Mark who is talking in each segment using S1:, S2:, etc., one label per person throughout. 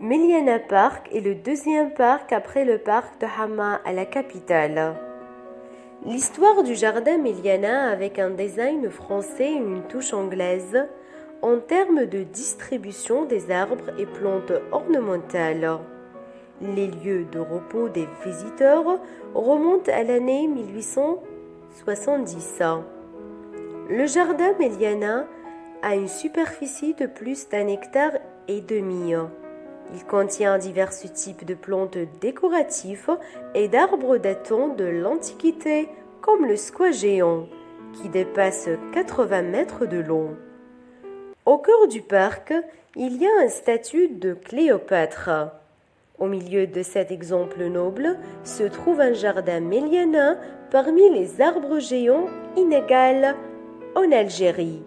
S1: Meliana Park est le deuxième parc après le parc de Hama à la capitale. L'histoire du jardin Meliana avec un design français et une touche anglaise en termes de distribution des arbres et plantes ornementales. Les lieux de repos des visiteurs remontent à l'année 1870. Le jardin Meliana a une superficie de plus d'1,5 hectare. Il contient divers types de plantes décoratives et d'arbres datant de l'Antiquité, comme le squash géant, qui dépasse 80 mètres de long. Au cœur du parc, il y a une statue de Cléopâtre. Au milieu de cet exemple noble se trouve un jardin Meliana parmi les arbres géants inégaux en Algérie,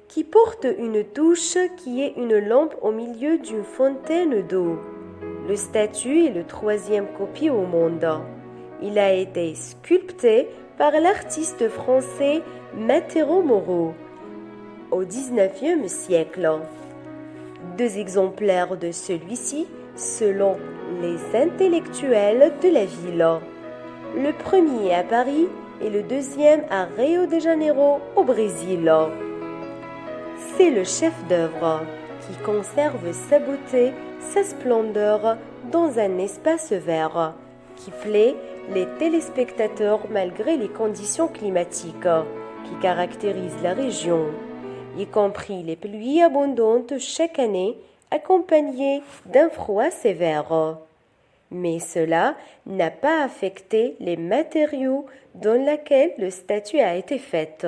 S1: qui porte une touche qui est une lampe au milieu d'une fontaine d'eau. Le statue est le troisième copie au monde. Il a été sculpté par l'artiste français Matteo Moro au XIXe siècle. 2 exemplaires de celui-ci selon les intellectuels de la ville. Le premier à Paris et le deuxième à Rio de Janeiro au Brésil. C'est le chef-d'œuvre qui conserve sa beauté, sa splendeur dans un espace vert qui plaît les téléspectateurs malgré les conditions climatiques qui caractérisent la région, y compris les pluies abondantes chaque année accompagnées d'un froid sévère. Mais cela n'a pas affecté les matériaux dans lesquels le statut a été fait.